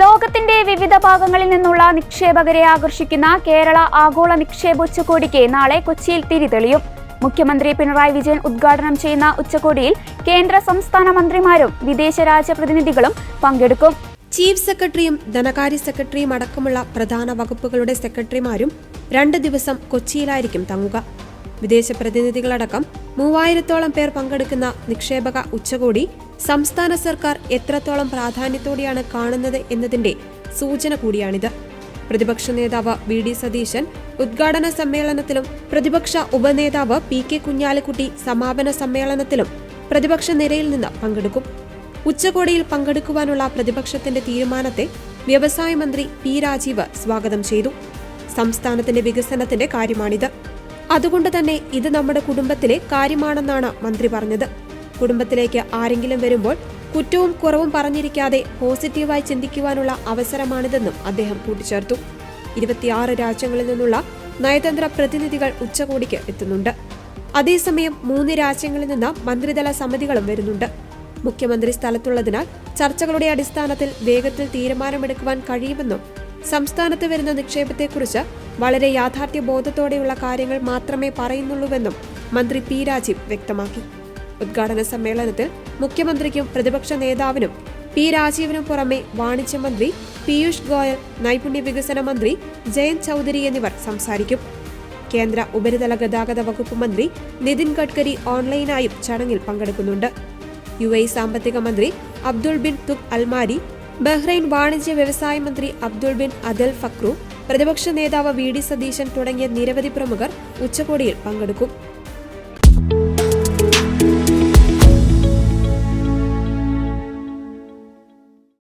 ലോകത്തിന്റെ വിവിധ ഭാഗങ്ങളിൽ നിന്നുള്ള നിക്ഷേപകരെ ആകർഷിക്കുന്ന കേരള ആഗോള നിക്ഷേപ ഉച്ചകോടിക്ക് നാളെ കൊച്ചിയിൽ തിരിതെളിയും. മുഖ്യമന്ത്രി പിണറായി വിജയൻ ഉദ്ഘാടനം ചെയ്യുന്ന ഉച്ചകോടിയിൽ കേന്ദ്ര സംസ്ഥാന മന്ത്രിമാരും വിദേശ രാജ്യപ്രതിനിധികളും പങ്കെടുക്കും. ചീഫ് സെക്രട്ടറിയും ധനകാര്യ സെക്രട്ടറിയും അടക്കമുള്ള പ്രധാന വകുപ്പുകളുടെ സെക്രട്ടറിമാരും 2 ദിവസം കൊച്ചിയിലായിരിക്കും തങ്ങുക. വിദേശ പ്രതിനിധികളടക്കം 3000-ഓളം പേർ പങ്കെടുക്കുന്ന നിക്ഷേപക ഉച്ചകോടി സംസ്ഥാന സർക്കാർ എത്രത്തോളം പ്രാധാന്യത്തോടെയാണ് കാണുന്നത് എന്നതിന്റെ സൂചന കൂടിയാണിത്. പ്രതിപക്ഷ നേതാവ് വി.ഡി. സതീശൻ ഉദ്ഘാടന സമ്മേളനത്തിലും പ്രതിപക്ഷ ഉപനേതാവ് പി.കെ. കുഞ്ഞാലിക്കുട്ടി സമാപന സമ്മേളനത്തിലും പ്രതിപക്ഷ നിരയിൽ നിന്ന് പങ്കെടുക്കും. ഉച്ചകോടിയിൽ പങ്കെടുക്കുവാനുള്ള പ്രതിപക്ഷത്തിന്റെ തീരുമാനത്തെ വ്യവസായ മന്ത്രി പി. രാജീവ് സ്വാഗതം ചെയ്തു. സംസ്ഥാനത്തിന്റെ വികസനത്തിന്റെ കാര്യമാണിത്. അതുകൊണ്ട് തന്നെ ഇത് നമ്മുടെ കുടുംബത്തിലെ കാര്യമാണെന്നാണ് മന്ത്രി പറഞ്ഞത്. കുടുംബത്തിലേക്ക് ആരെങ്കിലും വരുമ്പോൾ കുറ്റവും കുറവും പറഞ്ഞിരിക്കാതെ പോസിറ്റീവായി ചിന്തിക്കുവാനുള്ള അവസരമാണിതെന്നും അദ്ദേഹം കൂട്ടിച്ചേർത്തു. 26 രാജ്യങ്ങളിൽ നിന്നുള്ള നയതന്ത്ര പ്രതിനിധികൾ ഉച്ചകോടിക്ക് എത്തുന്നുണ്ട്. അതേസമയം 3 രാജ്യങ്ങളിൽ നിന്ന് മന്ത്രിതല സമിതികളും വരുന്നുണ്ട്. മുഖ്യമന്ത്രി സ്ഥലത്തുള്ളതിനാൽ ചർച്ചകളുടെ അടിസ്ഥാനത്തിൽ വേഗത്തിൽ തീരുമാനമെടുക്കുവാൻ കഴിയുമെന്നും സംസ്ഥാനത്ത് വരുന്ന നിക്ഷേപത്തെക്കുറിച്ച് വളരെ യാഥാർത്ഥ്യബോധത്തോടെയുള്ള കാര്യങ്ങൾ മാത്രമേ പറയുന്നുള്ളൂവെന്നും മന്ത്രി പി. രാജീവ് വ്യക്തമാക്കി. ഉദ്ഘാടന സമ്മേളനത്തിൽ മുഖ്യമന്ത്രിക്കും പ്രതിപക്ഷ നേതാവിനും പി. രാജീവിനും പുറമെ വാണിജ്യമന്ത്രി പീയൂഷ് ഗോയൽ, നൈപുണ്യ വികസന മന്ത്രി ജയന്ത് ചൌധരി എന്നിവർ സംസാരിക്കും. കേന്ദ്ര ഉപരിതല ഗതാഗത വകുപ്പ് മന്ത്രി നിതിൻ ഗഡ്കരി ഓൺലൈനായും ചടങ്ങിൽ പങ്കെടുക്കുന്നുണ്ട്. UAE സാമ്പത്തിക മന്ത്രി അബ്ദുൾ ബിൻ തുക് അൽമാരി, ബഹ്റൈൻ വാണിജ്യ വ്യവസായ മന്ത്രി അബ്ദുൾ ബിൻ അദൽ ഫക്രു, പ്രതിപക്ഷ നേതാവ് വി.ഡി. സതീശൻ തുടങ്ങിയ നിരവധി പ്രമുഖർ ഉച്ചകോടിയിൽ പങ്കെടുക്കും.